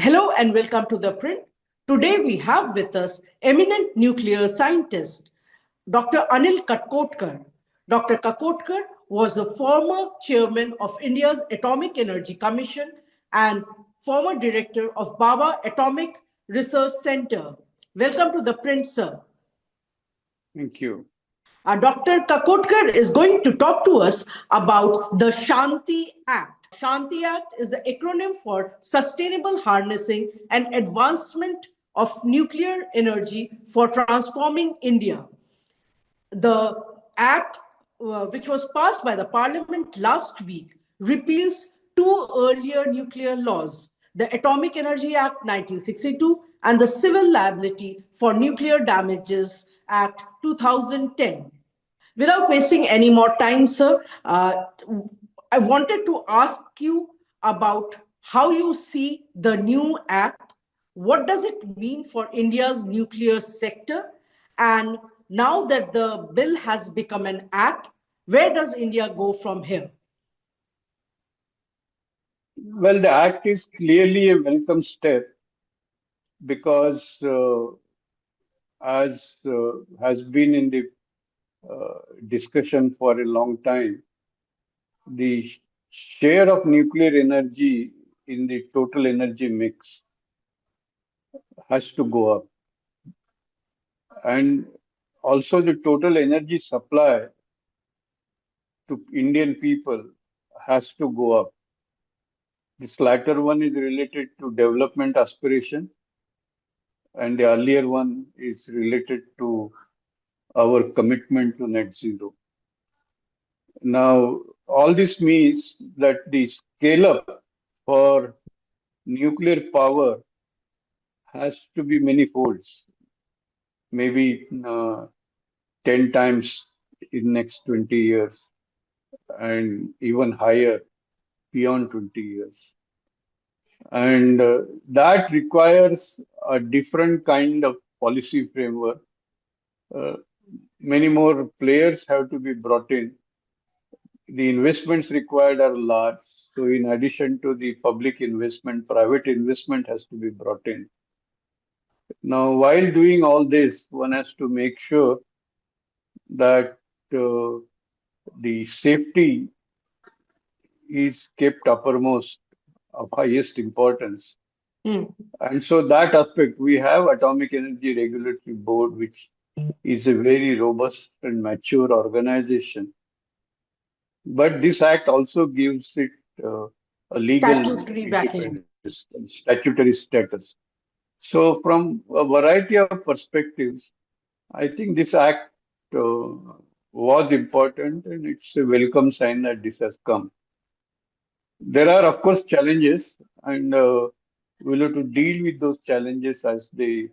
Hello and welcome to The Print. Today we have with us eminent nuclear scientist, Dr. Anil Kakodkar. Dr. Kakodkar was the former chairman of India's Atomic Energy Commission and former director of Baba Atomic Research Center. Welcome to The Print, sir. Thank you. Dr. Kakodkar is going to talk to us about the Shanti Act. Shanti Act is the acronym for Sustainable Harnessing and Advancement of Nuclear Energy for Transforming India. The Act, which was passed by the Parliament last week, repeals two earlier nuclear laws, the Atomic Energy Act 1962 and the Civil Liability for Nuclear Damages Act 2010. Without wasting any more time, sir, I wanted to ask you about how you see the new act. What does it mean for India's nuclear sector? And now that the bill has become an act, where does India go from here? Well, the act is clearly a welcome step because, as has been in the discussion for a long time, the share of nuclear energy in the total energy mix has to go up. And also the total energy supply to Indian people has to go up. This latter one is related to development aspiration, and the earlier one is related to our commitment to net zero. Now, all this means that the scale up for nuclear power has to be many folds, maybe 10 times in next 20 years and even higher beyond 20 years. And that requires a different kind of policy framework. Many more players have to be brought in. The investments required are large. So in addition to the public investment, private investment has to be brought in. Now, while doing all this, one has to make sure that the safety is kept uppermost of highest importance. And so that aspect, we have Atomic Energy Regulatory Board, which is a very robust and mature organization. But this act also gives it a legal statutory status. So from a variety of perspectives, I think this act was important, and it's a welcome sign that this has come. There are, of course, challenges, and we'll have to deal with those challenges as they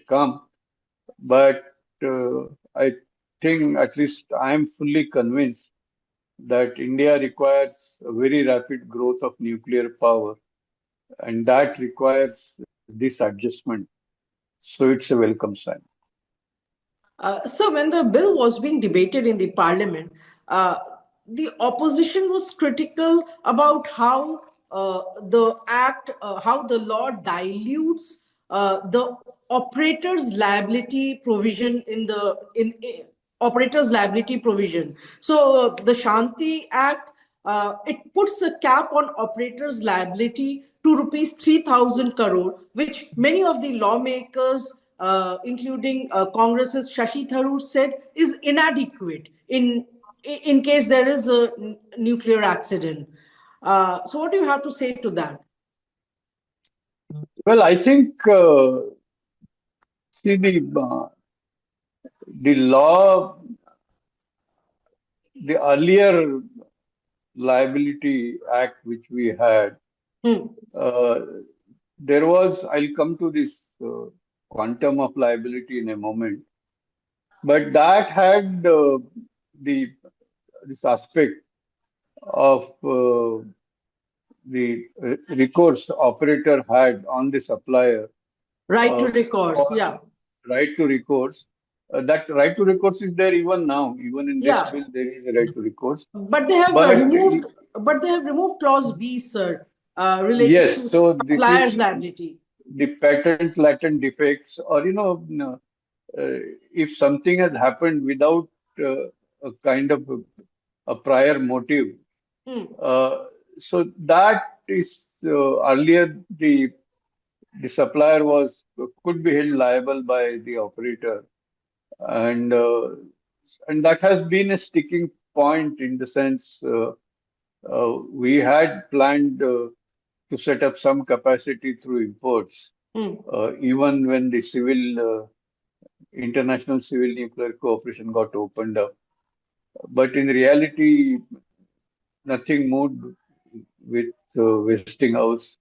come. But I think, at least I am fully convinced that India requires a very rapid growth of nuclear power, and that requires this adjustment. So it's a welcome sign. So when the bill was being debated in the parliament, the opposition was critical about how the act, how the law dilutes the operator's liability provision in operator's liability provision. So the Shanti Act, it puts a cap on operators' liability to rupees 3,000 crore, which many of the lawmakers, including Congress's Shashi Tharoor, said is inadequate in case there is a nuclear accident. So what do you have to say to that? Well, I think see the law, the earlier liability act which we had, there was, I'll come to this quantum of liability in a moment, but that had this aspect of the recourse operator had on the supplier. Right to recourse, yeah. Right to recourse. That right to recourse is there even now. Even in this bill, there is a right to recourse. But they have removed. But they have removed clause B, sir. related Yes, to so this supplier's is liability. the patent latent defects, or if something has happened without a kind of a prior motive. Hmm. So that is earlier the supplier was could be held liable by the operator, and that has been a sticking point in the sense we had planned to set up some capacity through imports, Hmm. even when the international civil nuclear cooperation got opened up. But in reality, nothing moved with Westinghouse.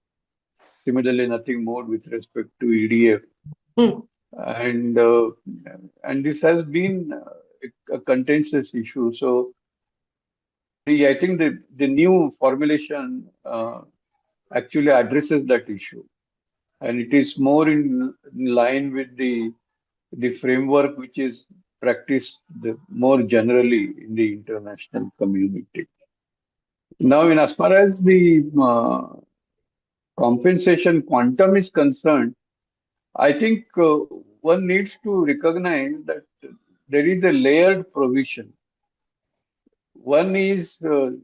Similarly, nothing more with respect to EDF, Hmm. and this has been a contentious issue. So I think the new formulation actually addresses that issue, and it is more in line with the framework which is practiced more generally in the international community. Now, in as far as the compensation quantum is concerned, I think one needs to recognize that there is a layered provision. One is the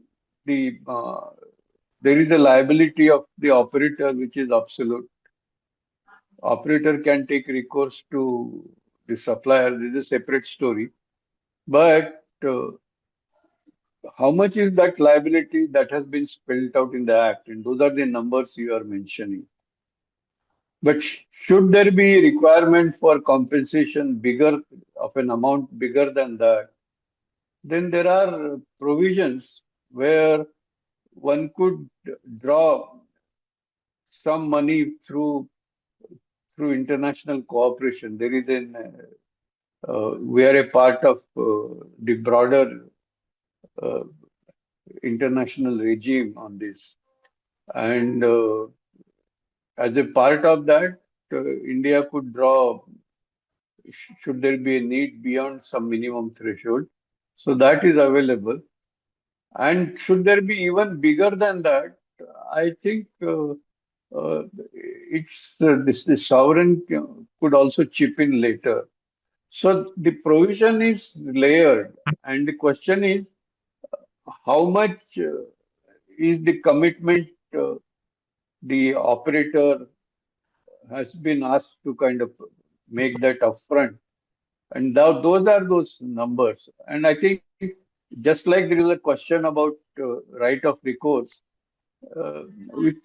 there is a liability of the operator which is absolute. Operator can take recourse to the supplier. This is a separate story. But how much is that liability that has been spelled out in the Act? And those are the numbers you are mentioning. But should there be requirement for compensation bigger of an amount bigger than that, then there are provisions where one could draw some money through international cooperation. There is we are a part of the broader uh, international regime on this, and as a part of that, India could draw should there be a need beyond some minimum threshold. So that is available. And should there be even bigger than that, I think it's the sovereign could also chip in later. So the provision is layered, and the question is how much is the commitment the operator has been asked to kind of make that upfront. And those are those numbers. And I think just like there is a question about right of recourse, uh,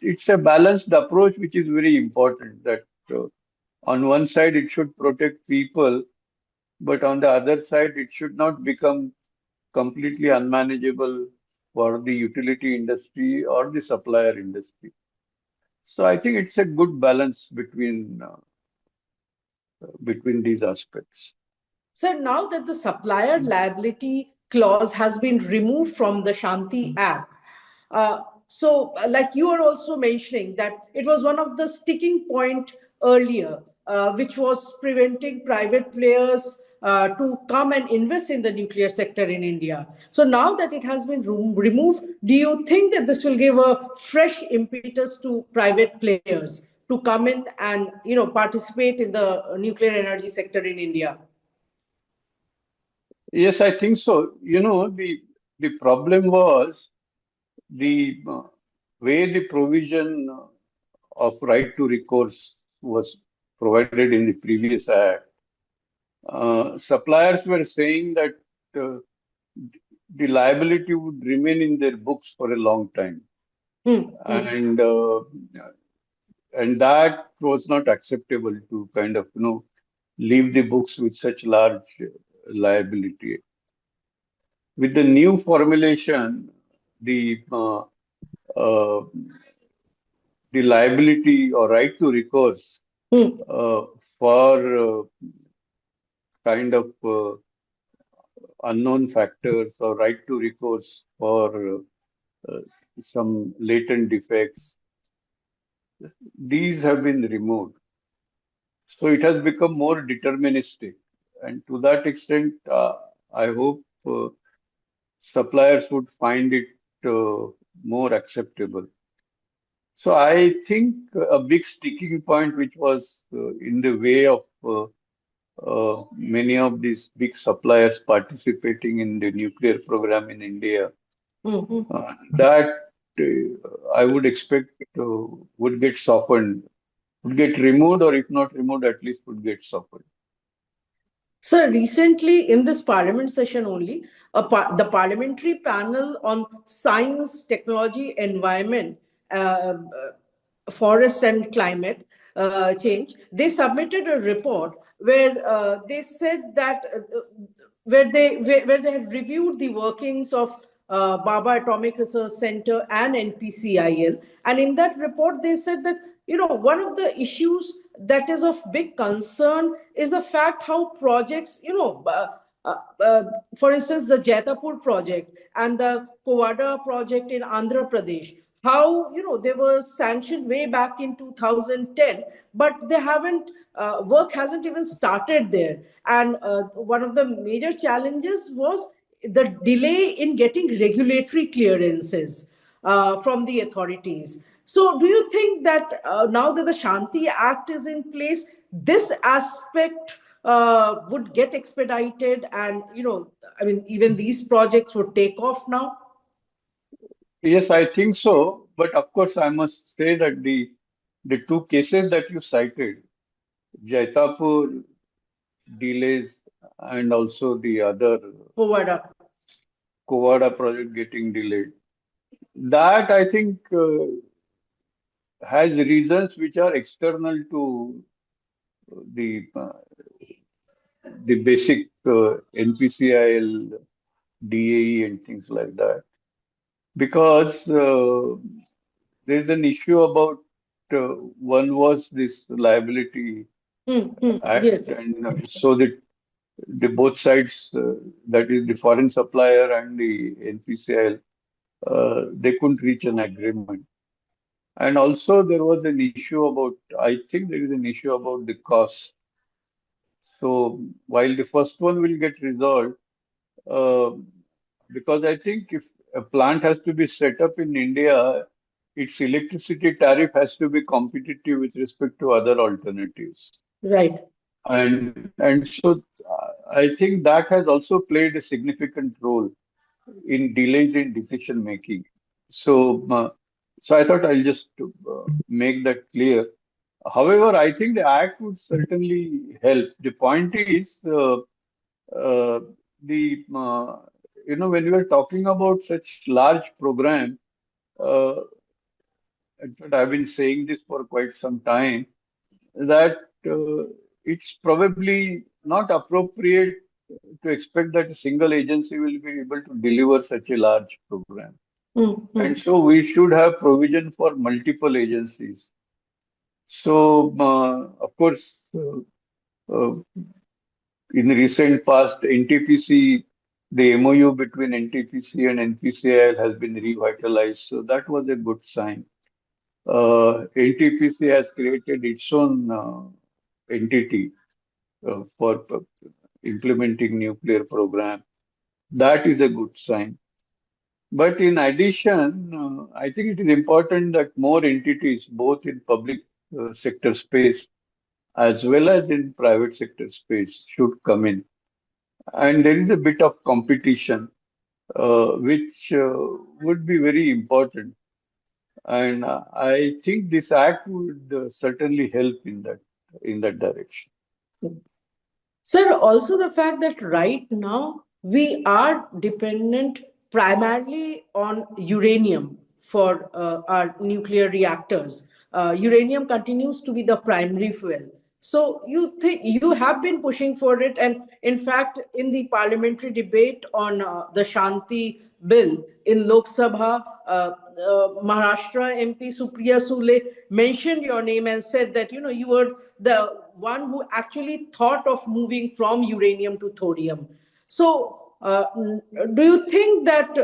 it's a balanced approach which is very important. That on one side it should protect people, but on the other side it should not become completely unmanageable for the utility industry or the supplier industry. So I think it's a good balance between these aspects. So now that the supplier liability clause has been removed from the Shanti Act, like you are also mentioning that it was one of the sticking point earlier, which was preventing private players to come and invest in the nuclear sector in India. So now that it has been removed, do you think that this will give a fresh impetus to private players to come in and participate in the nuclear energy sector in India? Yes, I think so. The problem was the way the provision of right to recourse was provided in the previous act. Suppliers were saying that uh, the liability would remain in their books for a long time, Hmm, hmm. and that was not acceptable to kind of leave the books with such large liability. With the new formulation, the uh, the liability or right to recourse Hmm. uh, for kind of unknown factors or right to recourse for uh, some latent defects, these have been removed. So it has become more deterministic. And to that extent, I hope suppliers would find it more acceptable. So I think a big sticking point, which was in the way of many of these big suppliers participating in the nuclear program in India, Mhm. that I would expect would get softened, would get removed, or if not removed, at least would get softened. So recently, in this parliament session only, the parliamentary panel on science, technology, environment, forest and climate change, they submitted a report where they said that where they had reviewed the workings of Baba Atomic Research Center and NPCIL, and in that report they said that one of the issues that is of big concern is the fact how projects uh, uh, for instance, the Jaitapur project and the Kovada project in Andhra Pradesh, how they were sanctioned way back in 2010, but they haven't work hasn't even started there. And one of the major challenges was the delay in getting regulatory clearances from the authorities. So, do you think that now that the Shanti Act is in place, this aspect would get expedited, and I mean, even these projects would take off now? Yes, I think so. But of course, I must say that the two cases that you cited, Jaitapur delays and also the other Kovada. Kovada project getting delayed, that I think has reasons which are external to the basic NPCIL, DAE and things like that. Because there's an issue about one was this liability Yes. act, and so the both sides, that is the foreign supplier and the NPCIL, they couldn't reach an agreement. And also there was an issue about, I think there is an issue about the cost. So while the first one will get resolved, uh, because I think if a plant has to be set up in India, its electricity tariff has to be competitive with respect to other alternatives. Right. And so I think that has also played a significant role in delays in decision making. So, so I thought I'll just make that clear. However, I think the act would certainly help. The point is, uh, the when we are talking about such large program, uh, in fact, I've been saying this for quite some time, that it's probably not appropriate to expect that a single agency will be able to deliver such a large program. And Mm-hmm. so we should have provision for multiple agencies. So, of course, uh, in the recent past, NTPC, the MOU between NTPC and NPCIL has been revitalized. So that was a good sign. NTPC has created its own entity for implementing nuclear program. That is a good sign. But in addition, I think it is important that more entities, both in public sector space as well as in private sector space, should come in. And there is a bit of competition, which would be very important. And I think this act would certainly help in that direction. Sir, also the fact that right now we are dependent primarily on uranium for our nuclear reactors. Uranium continues to be the primary fuel. So you think you have been pushing for it, and in fact, in the parliamentary debate on the Shanti bill in Lok Sabha, Maharashtra MP Supriya Sule mentioned your name and said that you were the one who actually thought of moving from uranium to thorium. So, do you think that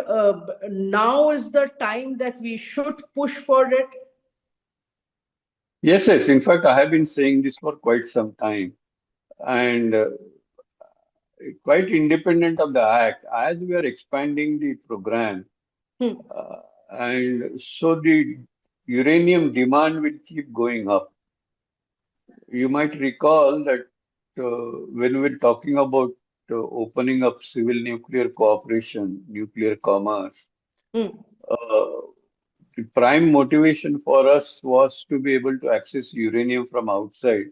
now is the time that we should push for it? Yes, yes. In fact, I have been saying this for quite some time. And quite independent of the act, as we are expanding the program, Hmm. and so uranium demand will keep going up. You might recall that when we're talking about opening up civil nuclear cooperation, nuclear commerce, Hmm. uh, the prime motivation for us was to be able to access uranium from outside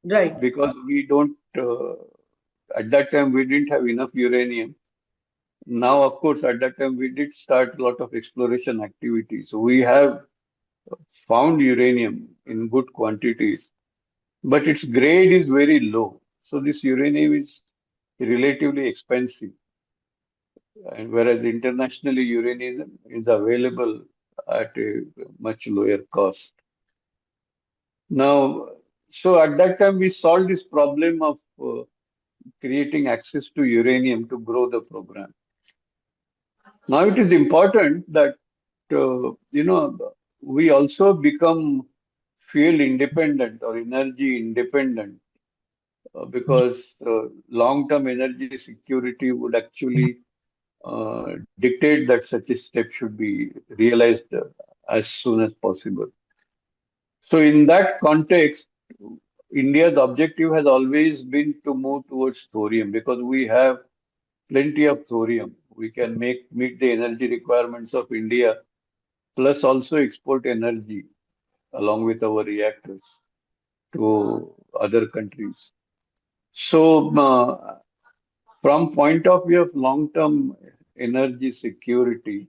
Right. because we don't, at that time, we didn't have enough uranium. Now, of course, at that time, we did start a lot of exploration activities. So we have found uranium in good quantities, but its grade is very low. So this uranium is relatively expensive, and whereas internationally uranium is available at a much lower cost. Now, so at that time we solved this problem of creating access to uranium to grow the program. Now it is important that we also become fuel independent or energy independent because long-term energy security would actually dictate that such a step should be realized as soon as possible. So, in that context, India's objective has always been to move towards thorium because we have plenty of thorium. We can meet the energy requirements of India, plus also export energy along with our reactors to other countries. So, from point of view of long-term energy security,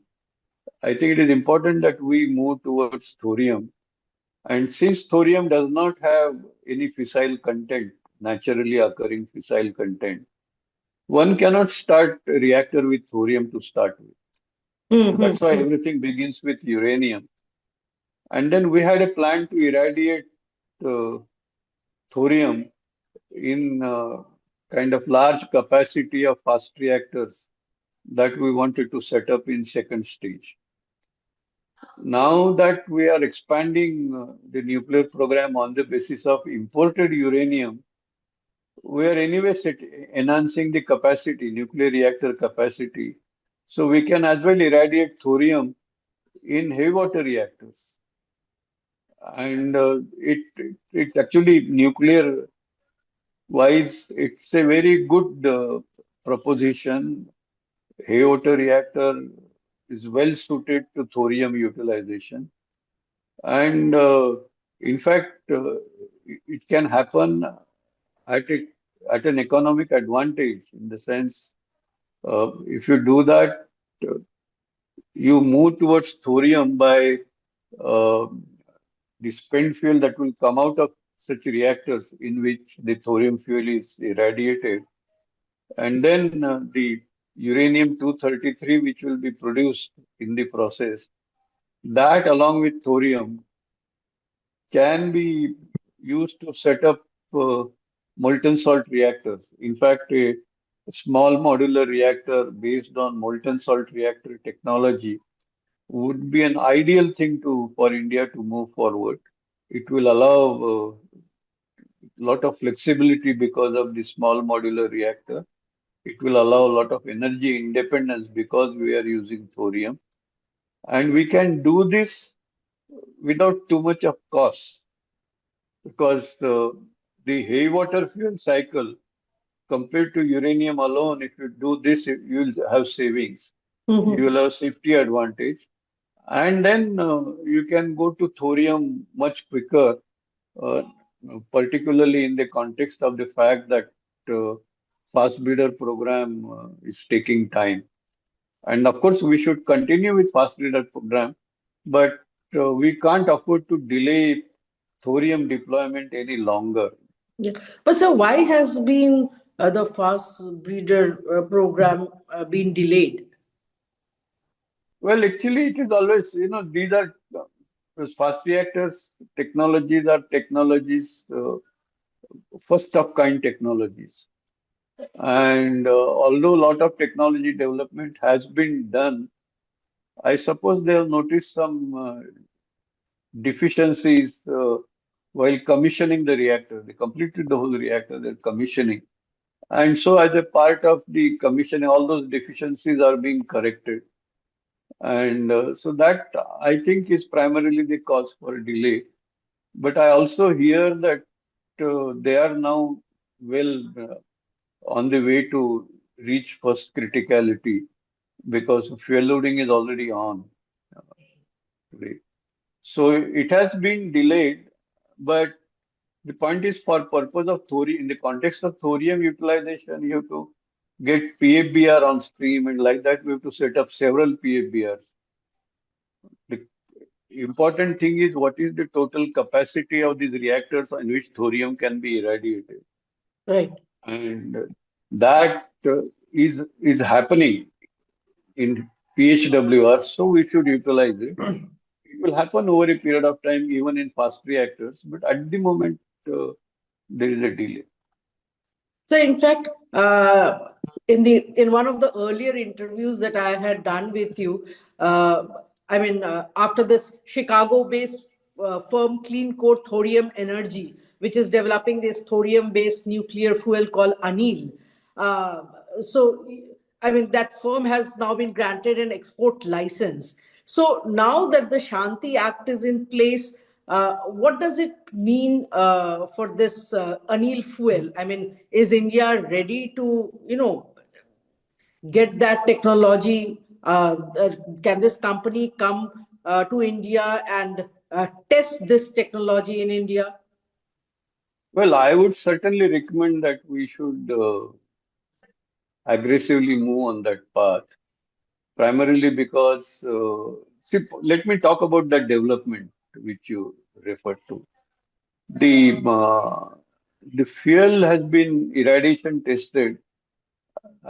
I think it is important that we move towards thorium. And since thorium does not have any fissile content, naturally occurring fissile content, one cannot start a reactor with thorium to start with. So Hmm. that's why everything begins with uranium. And then we had a plan to irradiate uh, thorium in kind of large capacity of fast reactors that we wanted to set up in second stage. Now that we are expanding the nuclear program on the basis of imported uranium, we are anyway enhancing the capacity, nuclear reactor capacity. So we can as well irradiate thorium in heavy water reactors. And it's actually nuclear wise, it's a very good proposition. Heavy water reactor is well suited to thorium utilization. And in fact, it can happen at a, at an economic advantage in the sense if you do that, uh, you move towards thorium by uh, the spent fuel that will come out of such reactors in which the thorium fuel is irradiated, and then the uranium 233, which will be produced in the process, that along with thorium can be used to set up uh, molten salt reactors. In fact, a small modular reactor based on molten salt reactor technology would be an ideal thing to for India to move forward. It will allow a lot of flexibility because of the small modular reactor. It will allow a lot of energy independence because we are using thorium. And we can do this without too much of cost because the heavy water fuel cycle compared to uranium alone, if you do this, you'll have savings. You Hmm. will have safety advantage. And then you can go to thorium much quicker, uh, particularly in the context of the fact that uh, fast breeder program is taking time. And of course, we should continue with fast breeder program, but we can't afford to delay thorium deployment any longer. Yeah. But so why has been the fast breeder program been delayed? Well, actually, it is always, these are those fast reactors technologies are technologies, first of kind technologies. And although a lot of technology development has been done, I suppose they have noticed some deficiencies while commissioning the reactor. They completed the whole reactor, they're commissioning. And so, as a part of the commissioning, all those deficiencies are being corrected. And so that I think is primarily the cause for delay. But I also hear that they are now well on the way to reach first criticality because fuel loading is already on today. So it has been delayed, but the point is for purpose of thorium, in the context of thorium utilization, you have to get PFBR on stream, and like that we have to set up several PFBRs. The important thing is what is the total capacity of these reactors on which thorium can be irradiated, Right. and that is happening in PHWR, so we should utilize it. It will happen over a period of time, even in fast reactors, but at the moment, there is a delay. So, in fact, in one of the earlier interviews that I had done with you, after this Chicago-based firm Clean Core Thorium Energy, which is developing this thorium-based nuclear fuel called Anil. Uh, so, that firm has now been granted an export license. So now that the Shanti Act is in place, what does it mean for this Anil fuel? I mean, is India ready to, get that technology? Can this company come to India and test this technology in India? Well, I would certainly recommend that we should aggressively move on that path, primarily because, see, let me talk about that development which you referred to. The fuel has been irradiation tested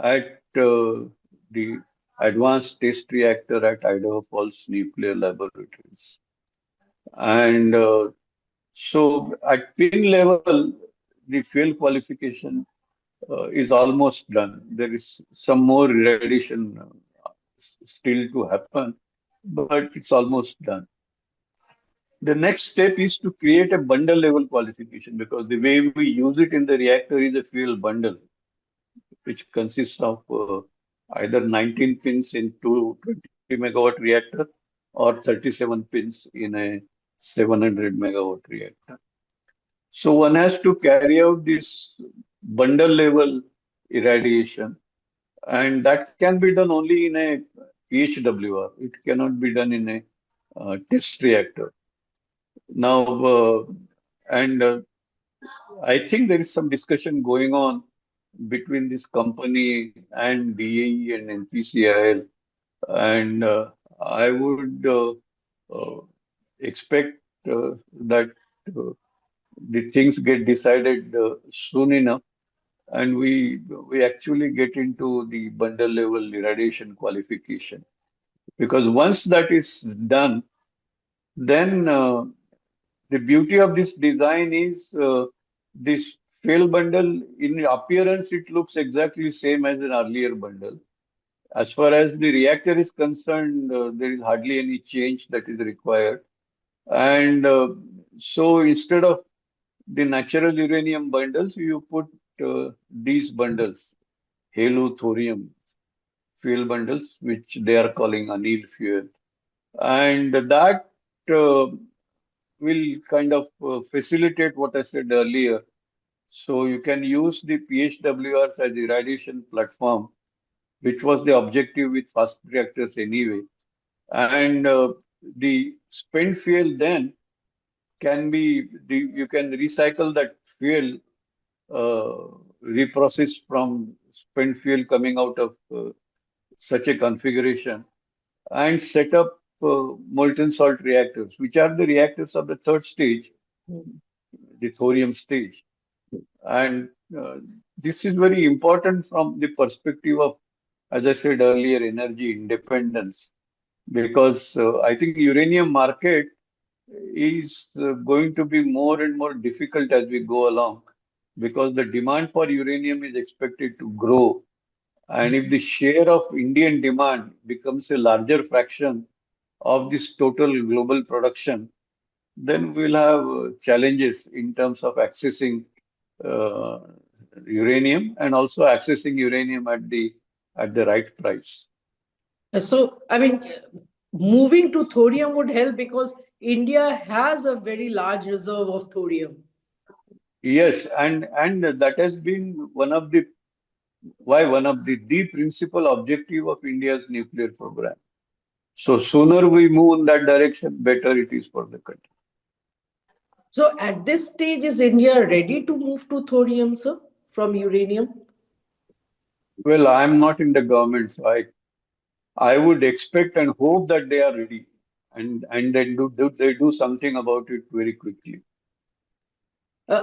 at the Advanced Test Reactor at Idaho Falls Nuclear Laboratories. And so at pin level, the fuel qualification is almost done. There is some more irradiation still to happen, but it's almost done. The next step is to create a bundle level qualification because the way we use it in the reactor is a fuel bundle, which consists of either 19 pins in two 20 megawatt reactor or 37 pins in a 700 megawatt reactor. So one has to carry out this bundle level irradiation, and that can be done only in a PHWR. It cannot be done in a test reactor. Now, and I think there is some discussion going on between this company and BAE and NPCIL, and I would uh, expect that uh, the things get decided soon enough, and we actually get into the bundle level irradiation qualification. Because once that is done, then the beauty of this design is this fail bundle in appearance, it looks exactly same as an earlier bundle. As far as the reactor is concerned, there is hardly any change that is required. And so instead of the natural uranium bundles, you put these bundles, Halo Thorium fuel bundles, which they are calling anil fuel. And that will kind of facilitate what I said earlier. So you can use the PHWRs as irradiation platform, which was the objective with fast reactors anyway. And the spent fuel then can be you can recycle that fuel, reprocessed from spent fuel coming out of such a configuration, and set up molten salt reactors, which are the reactors of the third stage, the thorium stage. And this is very important from the perspective of, as I said earlier, energy independence, because I think uranium market is going to be more and more difficult as we go along, because the demand for uranium is expected to grow. And if the share of Indian demand becomes a larger fraction of this total global production, then we'll have challenges in terms of accessing uh, uranium and also accessing uranium at the right price. So, I mean, moving to thorium would help because India has a very large reserve of thorium. Yes, and that has been one of the principal objective of India's nuclear program. So sooner we move in that direction, better it is for the country. So, at this stage, is India ready to move to thorium, sir, from uranium? Well, I'm not in the government, so I would expect and hope that they are ready and they do something about it very quickly.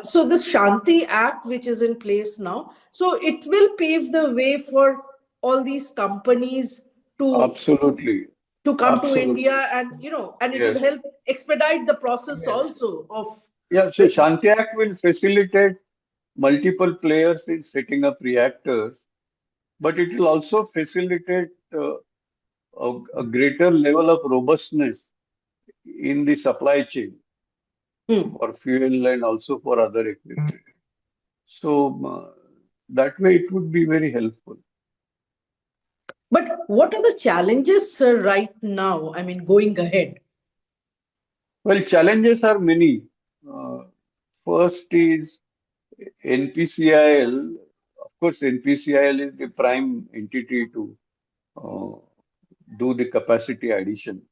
So this Shanti Act, which is in place now, so it will pave the way for all these companies to Absolutely. to come to Absolutely. India, and and it will Yes. help expedite the process Yes. also of. Yeah, so Shanti Act will facilitate multiple players in setting up reactors, but it will also facilitate a greater level of robustness in the supply chain Hmm. for fuel and also for other equipment. So that way it would be very helpful. But what are the challenges, sir, right now? I mean, going ahead. Well, challenges are many. Uh, First is NPCIL. Of course, NPCIL is the prime entity to uh, do the capacity addition.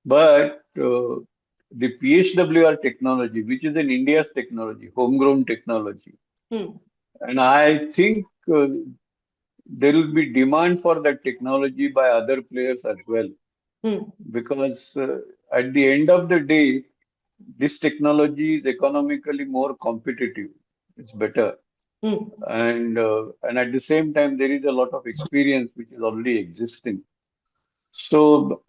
But the PHWR technology, which is an India's technology, homegrown technology, Hmm. and I think there will be demand for that technology by other players as well, Hmm. because at the end of the day, this technology is economically more competitive. It's better, Hmm. and at the same time, there is a lot of experience which is already existing. So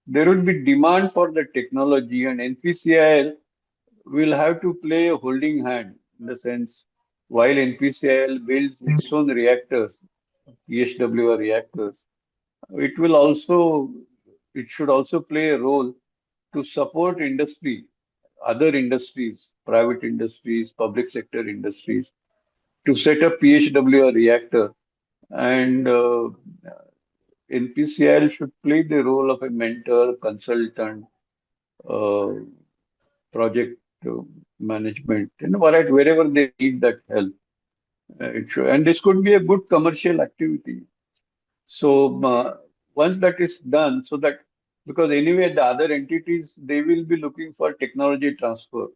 there will be demand for the technology, and NPCIL will have to play a holding hand in the sense while NPCIL builds its own reactors, PHWR reactors, it will also it should also play a role to support industry, other industries, private industries, public sector industries, to set up PHWR reactor. And NPCIL should play the role of a mentor, consultant, uh, project management, wherever they need that help. And this could be a good commercial activity. So once that is done, so that because anyway the other entities they will be looking for technology transfer.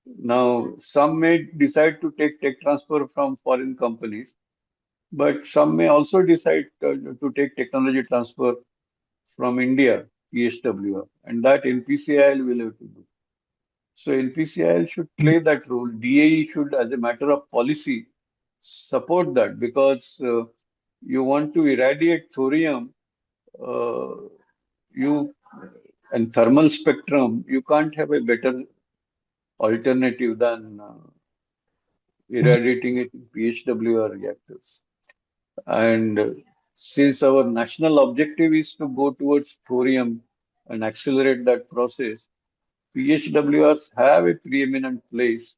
Now some may decide to take tech transfer from foreign companies, but some may also decide to take technology transfer from India, PHWR, and that NPCIL will have to do. So NPCIL should play that role. DAE should, as a matter of policy, support that because you want to irradiate thorium, uh, you and thermal spectrum, you can't have a better alternative than irradiating it in PHWR reactors. And since our national objective is to go towards thorium and accelerate that process, PHWRs have a preeminent place.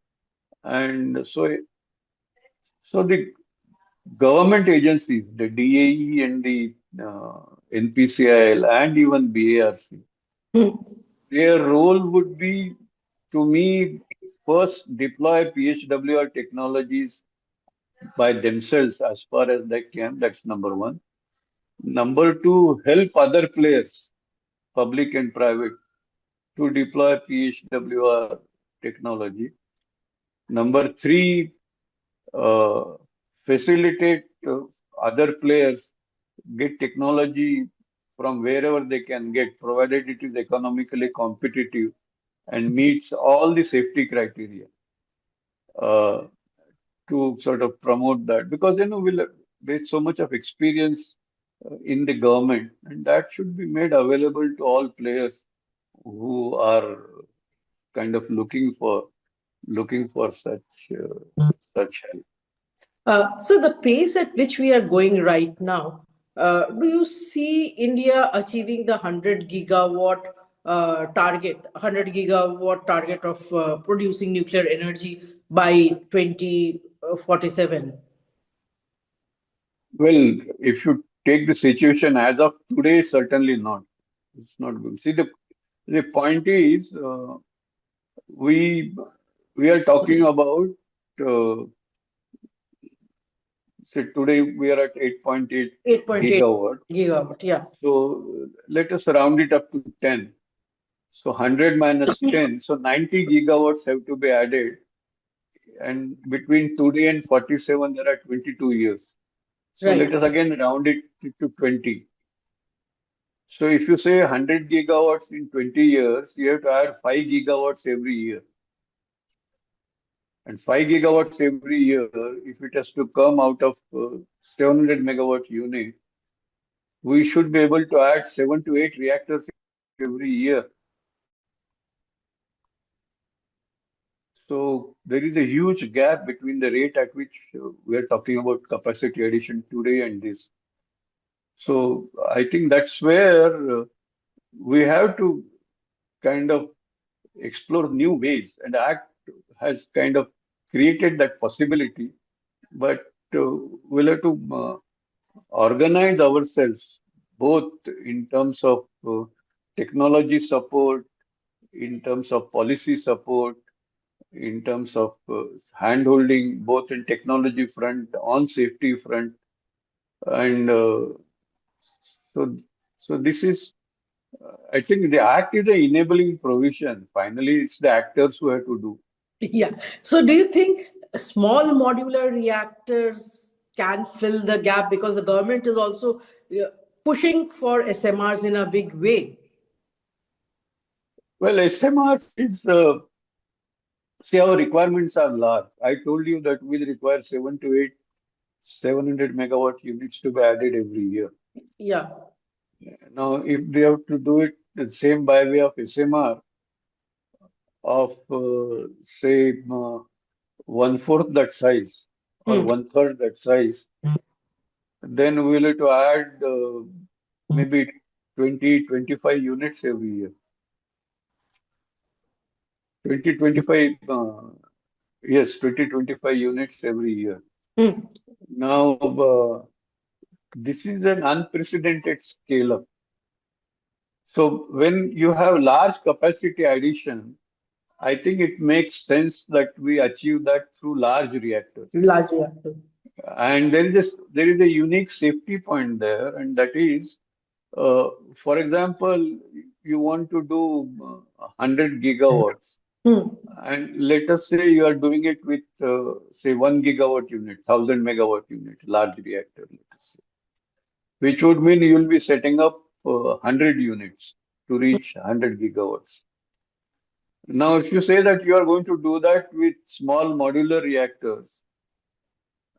And so the government agencies, the DAE and the NPCIL and even BARC, Hmm. their role would be, to me, first deploy PHWR technologies by themselves as far as they can. That's number one. Number two, help other players, public and private, to deploy PHWR technology. Number three, uh, facilitate other players get technology from wherever they can get, provided it is economically competitive and meets all the safety criteria uh, to sort of promote that. Because there's so much of experience in the government, and that should be made available to all players who are kind of looking for such help. So the pace at which we are going right now, do you see India achieving the 100 gigawatt target of producing nuclear energy by 2047? Well, if you take the situation as of today, certainly not. It's not good. See, the point is, we we are talking about, uh, say today we are at 8.8 8.8 gigawatt. gigawatt. Yeah. So let us round it up to 10. So 100 minus 10, so 90 gigawatts have to be added. And between today and 47, there are 22 years. So Right. let us again round it to 20. So if you say 100 gigawatts in 20 years, you have to add 5 gigawatts every year. And 5 gigawatts every year, if it has to come out of 700 megawatt unit, we should be able to add 7 to 8 reactors every year. So there is a huge gap between the rate at which we are talking about capacity addition today and this. So I think that's where we have to kind of explore new ways, and Act has kind of created that possibility. But we'll have to organize ourselves both in terms of technology support, in terms of policy support, in terms of hand-holding, both in technology front, on safety front, and so so this is. I think the act is an enabling provision. Finally, it's the actors who have to do. Yeah. So, do you think small modular reactors can fill the gap because the government is also pushing for SMRs in a big way? Well, SMRs is, see, our requirements are large. I told you that we'll require 7 to 8 700 megawatt units to be added every year. Yeah. Now, if they have to do it the same by way of SMR of, say, one-fourth that size or Hmm. one-third that size, then we'll have to add maybe 20, 25 units every year. 20, 25, yes, 20, 25 units every year. Hmm. Now, this is an unprecedented scale up. So when you have large capacity addition, I think it makes sense that we achieve that through large reactors. Large reactors. And there is a unique safety point there, and that is, for example, you want to do 100 gigawatts, Hmm. and let us say you are doing it with, say, 1 gigawatt unit, 1000 megawatt unit, large reactor, let us say, which would mean you will be setting up 100 units to reach 100 gigawatts. Now, if you say that you are going to do that with small modular reactors,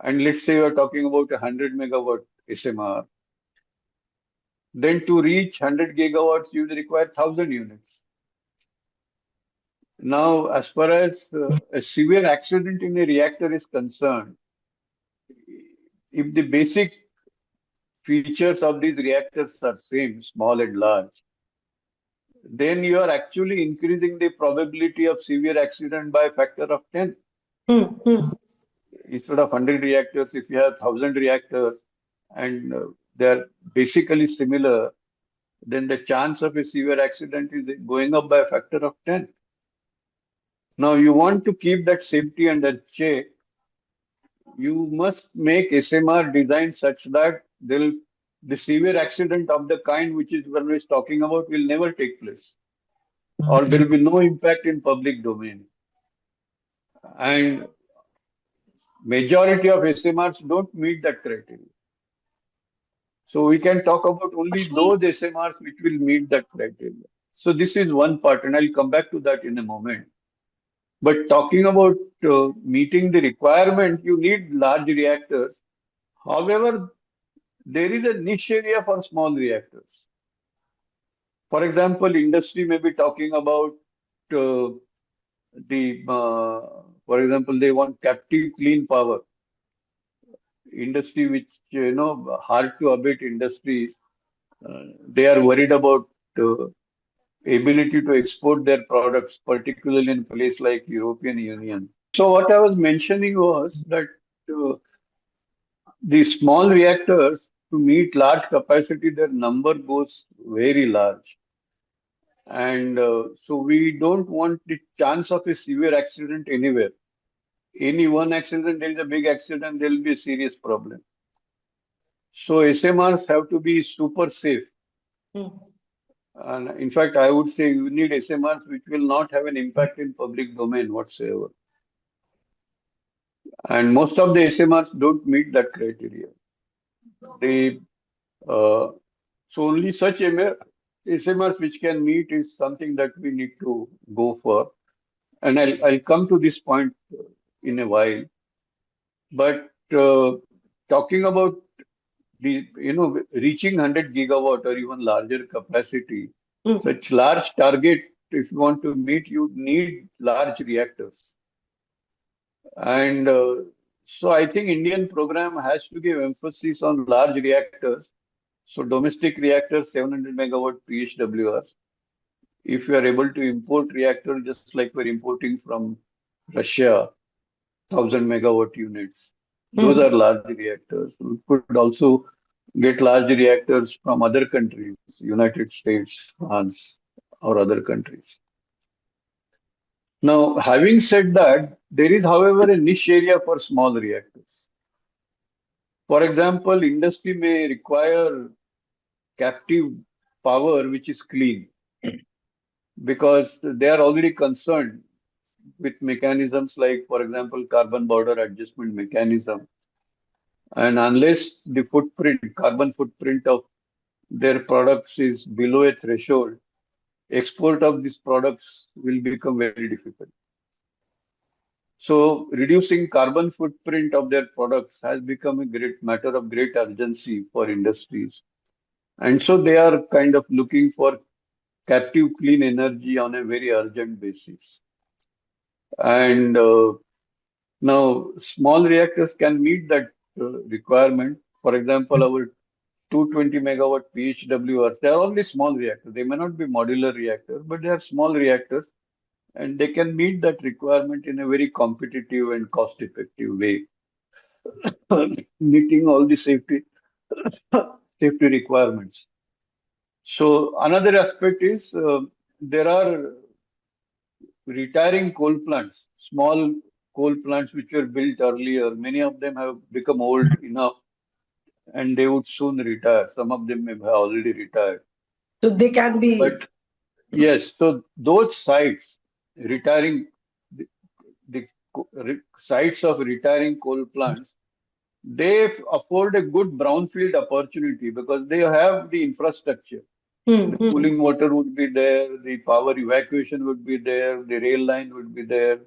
and let's say you are talking about a 100 megawatt SMR, then to reach 100 gigawatts, you will require 1000 units. Now, as far as a severe accident in a reactor is concerned, if the basic features of these reactors are same, small and large, then you are actually increasing the probability of severe accident by a factor of 10. Hmm. Hmm. Instead of 100 reactors, if you have 1000 reactors and they are basically similar, then the chance of a severe accident is going up by a factor of 10. Now, you want to keep that safety under check, you must make SMR design such that the severe accident of the kind which is one is talking about will never take place, or there will be no impact in public domain. And majority of SMRs don't meet that criteria. So we can talk about only those SMRs which will meet that criteria. So this is one part, and I'll come back to that in a moment. But talking about meeting the requirement, you need large reactors. However, there is a niche area for small reactors. For example, industry may be talking about uh, for example, they want captive clean power. Industry which, hard to abate industries, they are worried about uh, ability to export their products, particularly in a place like European Union. So what I was mentioning was that uh, the small reactors to meet large capacity, their number goes very large. And so we don't want the chance of a severe accident anywhere. Any one accident, there is a big accident, there will be a serious problem. So SMRs have to be super safe. Hmm. And in fact, I would say you need SMRs which will not have an impact in public domain whatsoever. And most of the SMRs don't meet that criteria. They uh, so only such SMRs which can meet is something that we need to go for. And I'll come to this point in a while. But talking about the reaching 100 gigawatt or even larger capacity, Hmm. such large target, if you want to meet, you need large reactors. And so I think Indian program has to give emphasis on large reactors. So domestic reactors, 700 megawatt PHWRs. If you are able to import reactor, just like we're importing from Russia, 1,000 megawatt units, those Hmm. are large reactors. We could also get large reactors from other countries, United States, France, or other countries. Now, having said that, there is, however, a niche area for small reactors. For example, industry may require captive power which is clean because they are already concerned with mechanisms like, for example, carbon border adjustment mechanism. And unless the carbon footprint of their products is below a threshold, export of these products will become very difficult. So reducing carbon footprint of their products has become a great matter of great urgency for industries. And so they are kind of looking for captive clean energy on a very urgent basis. And now small reactors can meet that requirement. For example, our 220 megawatt PHWRs, they are only small reactors. They may not be modular reactors, but they are small reactors and they can meet that requirement in a very competitive and cost effective way, meeting all the safety requirements. So another aspect is there are retiring coal plants, small coal plants which were built earlier. Many of them have become old enough and they would soon retire. Some of them may have already retired. So they can be. But yes, so those sites, retiring, the, the sites of retiring coal plants, they afford a good brownfield opportunity because they have the infrastructure. Hmm. The Hmm. cooling water would be there, the power evacuation would be there, the rail line would be there.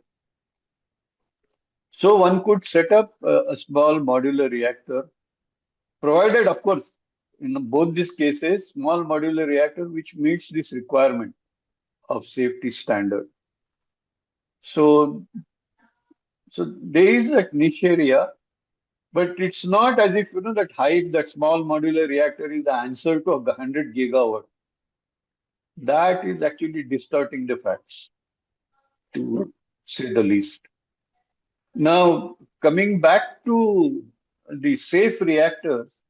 So one could set up a small modular reactor, provided, of course, in both these cases, small modular reactor which meets this requirement of safety standard. So, so there is a niche area, but it's not as if that hype that small modular reactor is the answer to 100 gigawatt. That is actually distorting the facts, to say the least. Now, coming back to the safe reactors,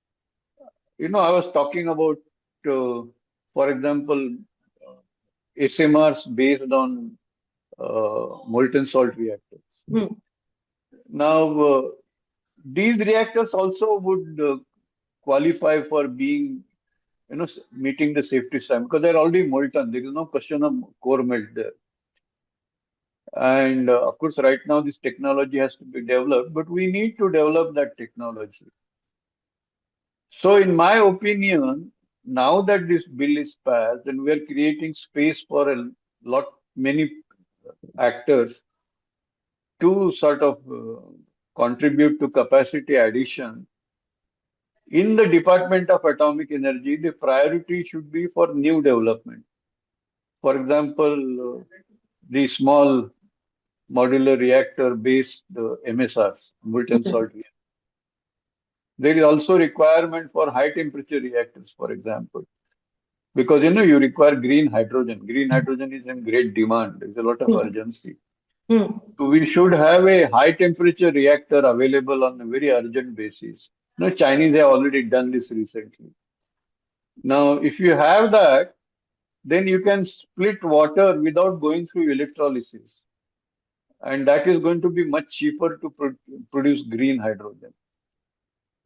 I was talking about, uh, for example, SMRs based on molten salt reactors. Hmm. Now, these reactors also would qualify for being, meeting the safety standard because they're already molten. There is no question of core melt there. And of course, right now this technology has to be developed, but we need to develop that technology. So, in my opinion, now that this bill is passed and we are creating space for many actors to sort of contribute to capacity addition. In the Department of Atomic Energy, the priority should be for new development. For example, the small modular reactor based MSRs, molten salt reactors. There is also requirement for high temperature reactors, for example, because you require green hydrogen. Green hydrogen is in great demand. There's a lot of Hmm. urgency. Hmm. So we should have a high temperature reactor available on a very urgent basis. No, Chinese have already done this recently. Now, if you have that, then you can split water without going through electrolysis. And that is going to be much cheaper to produce green hydrogen.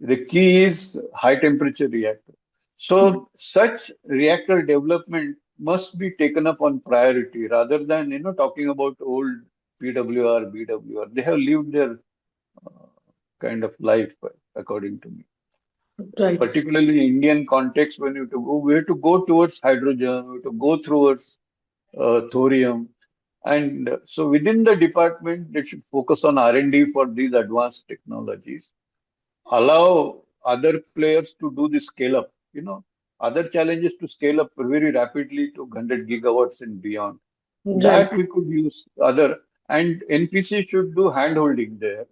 The key is high temperature reactor. So such reactor development must be taken up on priority rather than talking about old PWR, BWR. They have lived their kind of life, according to me. Right. Particularly Indian context, when you to go, we have to go towards hydrogen, we have to go towards thorium, and so within the department, they should focus on R&D for these advanced technologies. Allow other players to do the scale up. Other challenges to scale up very rapidly to 100 gigawatts and beyond. Right. That we could use other, and NPC should do hand holding there,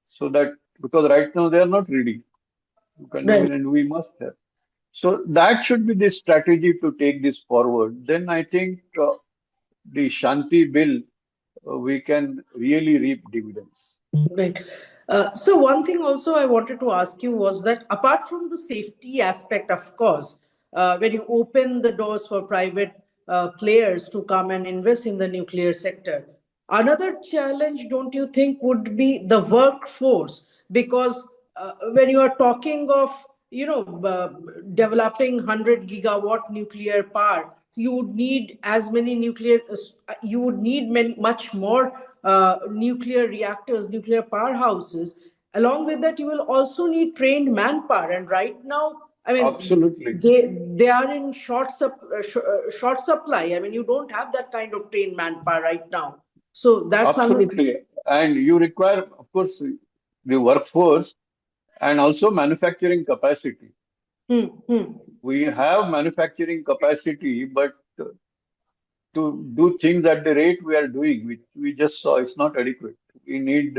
so that because right now they are not ready. Right. And we must have. So that should be the strategy to take this forward. Then I think the Shanti bill, we can really reap dividends. Right. So one thing also I wanted to ask you was that apart from the safety aspect, of course, when you open the doors for private players to come and invest in the nuclear sector, another challenge, don't you think, would be the workforce? Because when you are talking of developing 100 gigawatt nuclear power, you would need as many you would need much more nuclear reactors, nuclear powerhouses. Along with that, you will also need trained manpower. And right now, I mean, Absolutely. they are in short supply. I mean, you don't have that kind of trained manpower right now. So that's another. Absolutely. And you require, of course, the workforce and also manufacturing capacity. Hmm, hmm, We have manufacturing capacity, but to do things at the rate we are doing, which we just saw, is not adequate. We need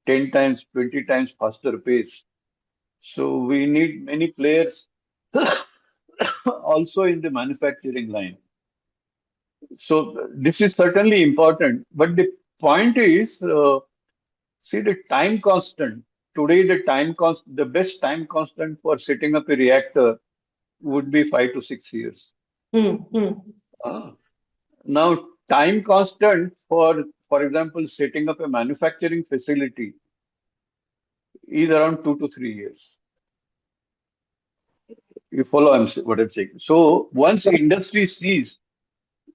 10 times, 20 times faster pace. So we need many players also in the manufacturing line. So this is certainly important. But the point is, see the time constant. Today, the best time constant for setting up a reactor would be 5 to 6 years. hmm, hmm, Ah. Now, time constant for example, setting up a manufacturing facility is around 2 to 3 years. You follow what I'm saying. So once industry sees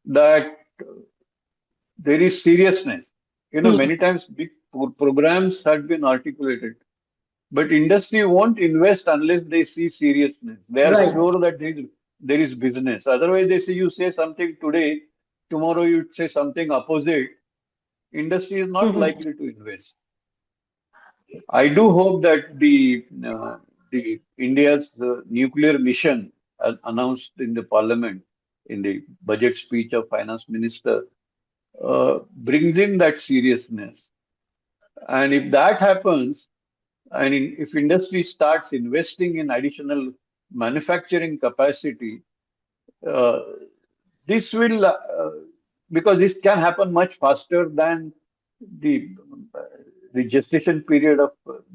that there is seriousness, hmm. many times big programs have been articulated, but industry won't invest unless they see seriousness. They are Right. sure that there is business. Otherwise, they say you say something today, tomorrow you say something opposite. Industry is not Hmm, likely to invest. I do hope that the India's nuclear mission, announced in the parliament in the budget speech of finance minister, brings in that seriousness. And if that happens, if industry starts investing in additional manufacturing capacity, uh, this will because this can happen much faster than the uh, the gestation period of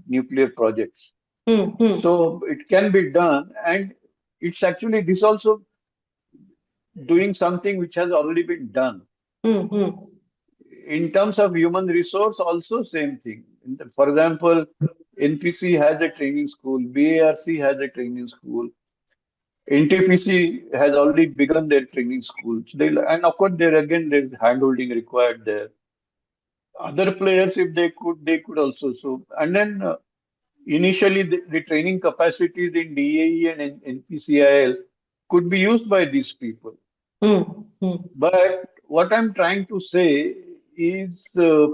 nuclear projects. hmm, hmm, So it can be done, and it's actually this also doing something which has already been done. hmm, hmm, In terms of human resource, also same thing. For example, NPC has a training school, BARC has a training school, NTPC has already begun their training schools. And of course, there again, there's handholding required there. Other players, if they could also. So, and then initially, the training capacities in DAE and NPCIL could be used by these people. hmm, hmm, But what I'm trying to say is uh,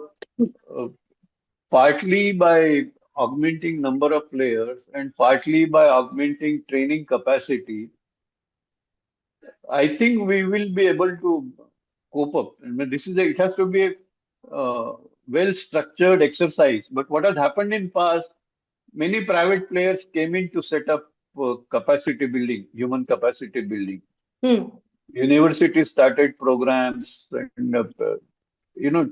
partly by augmenting number of players and partly by augmenting training capacity, I think we will be able to cope up. I mean, it has to be a well-structured exercise. But what has happened in past, many private players came in to set up capacity building, human capacity building. hmm. Universities started programs, and you know,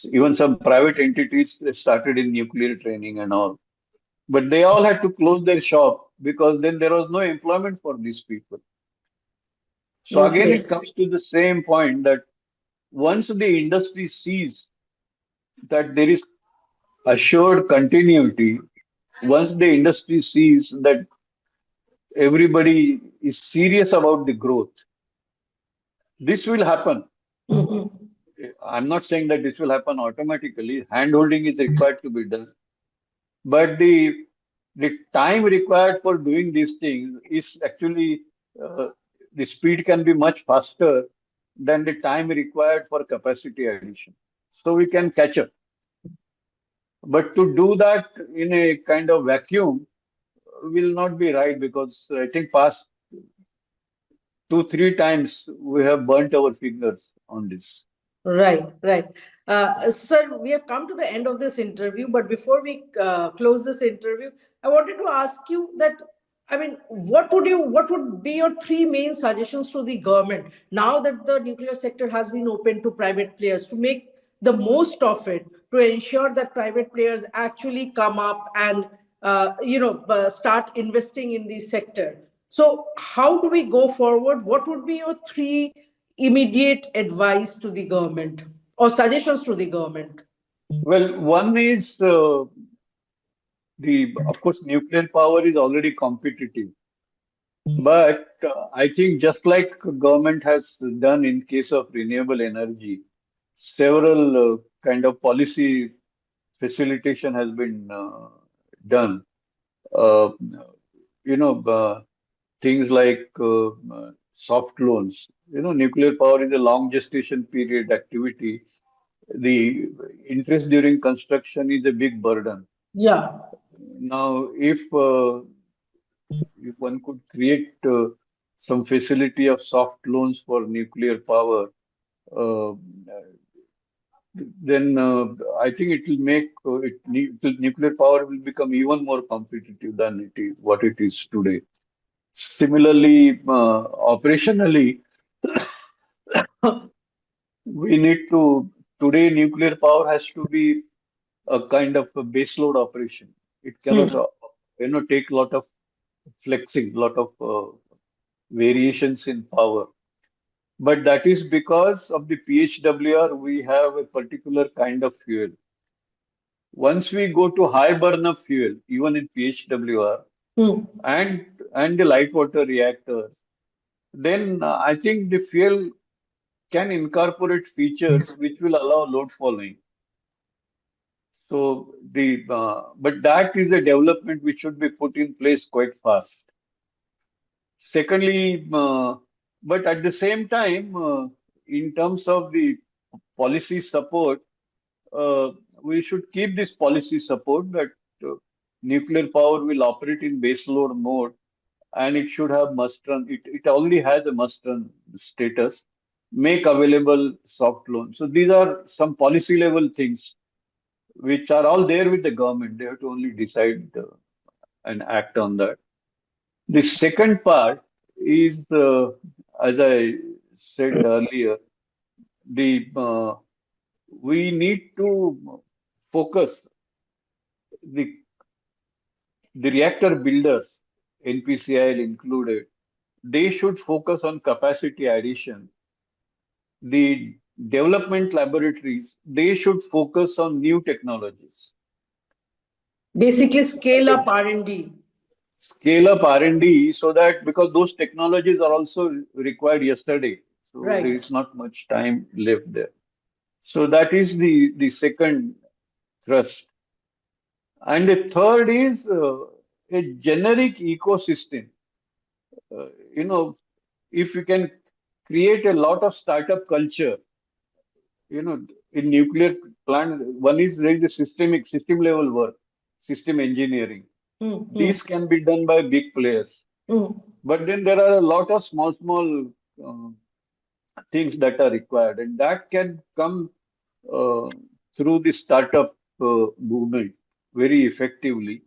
even some private entities started in nuclear training and all. But they all had to close their shop because then there was no employment for these people. So again, Okay. it comes to the same point that once the industry sees that there is assured continuity, once the industry sees that everybody is serious about the growth, this will happen. Mhm. I'm not saying that this will happen automatically. Handholding is required to be done. But the time required for doing these things is actually uh, the speed can be much faster than the time required for capacity addition. So we can catch up. But to do that in a kind of vacuum will not be right because I think past two, three times we have burnt our fingers on this. Right, right. Sir, we have come to the end of this interview, but before we close this interview, I wanted to ask you that, I mean, what would be your three main suggestions to the government now that the nuclear sector has been open to private players to make the most of it, to ensure that private players actually come up and start investing in the sector. So, how do we go forward? What would be your three immediate advice to the government or suggestions to the government? Well, one is of course, nuclear power is already competitive. But I think just like government has done in case of renewable energy, several kind of policy facilitation has been done. Uh, you know, things like soft loans. Nuclear power is a long gestation period activity. The interest during construction is a big burden. Yeah, Now, if one could create some facility of soft loans for nuclear power, uh, then I think it will make nuclear power will become even more competitive than what it is today. Similarly, operationally, we need to today nuclear power has to be a kind of a baseload operation. It cannot, hmm. take a lot of flexing, lot of variations in power. But that is because of the PHWR, we have a particular kind of fuel. Once we go to high burner fuel, even in PHWR Hmm. and the light water reactors, then I think the fuel can incorporate features which will allow load following. So but that is a development which should be put in place quite fast. Secondly, but at the same time, in terms of the policy support, uh, we should keep this policy support that uh, nuclear power will operate in baseload mode and it should have must run. It already has a must run status. Make available soft loan. So these are some policy level things which are all there with the government. They have to only decide and act on that. The second part is, as I said earlier, the we need to focus the the reactor builders, NPCIL included. They should focus on capacity addition. The development laboratories, they should focus on new technologies. Basically, scale up R&D. Scale up R&D so that because those technologies are also required yesterday, so there Right. is not much time left there. So that is the second thrust. And the third is a generic ecosystem. Uh, you know, if you can create a lot of startup culture, in nuclear plant, one is there is a system level work, system engineering. Hmm. Hmm. These can be done by big players. Hmm. But then there are a lot of small uh, things that are required, and that can come uh, through the startup movement very effectively.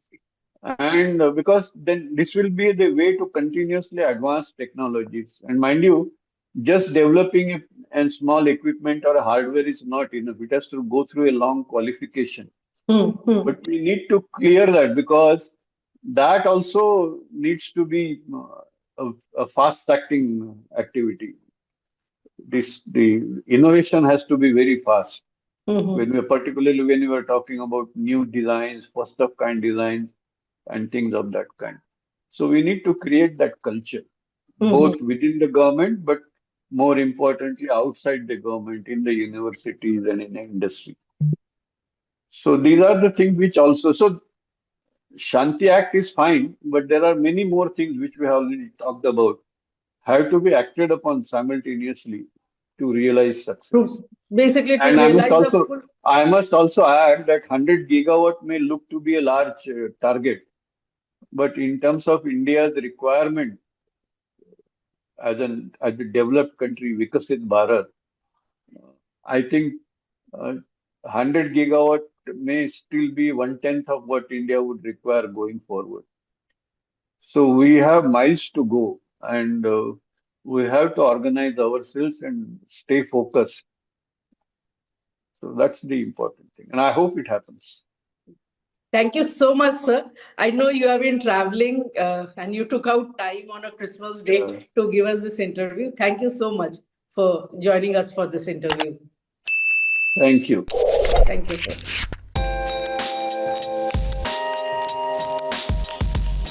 And because then this will be the way to continuously advance technologies. And mind you, just developing a small equipment or a hardware is not enough. It has to go through a long qualification. Hmm. Hmm. But we need to clear that because that also needs to be a fast-acting activity. The innovation has to be very fast. Mm-hmm. Particularly when we are talking about new designs, first of kind designs, and things of that kind. So we need to create that culture, Mm-hmm. both within the government, but more importantly, outside the government, in the universities and in the industry. So these are the things which also, so Shanti Act is fine, but there are many more things which we have already talked about, have to be acted upon simultaneously to realize success. Basically, to And realize the full. I must also add that 100 gigawatt may look to be a large target, but in terms of India's requirement as a developed country, Vikasit Bharat, I think 100 gigawatt may still be one tenth of what India would require going forward. So we have miles to go, and we have to organize ourselves and stay focused. So that's the important thing, and I hope it happens. Thank you so much, sir. I know you have been traveling and you took out time on a Christmas Yeah. day to give us this interview. Thank you so much for joining us for this interview. Thank you. Thank you, sir.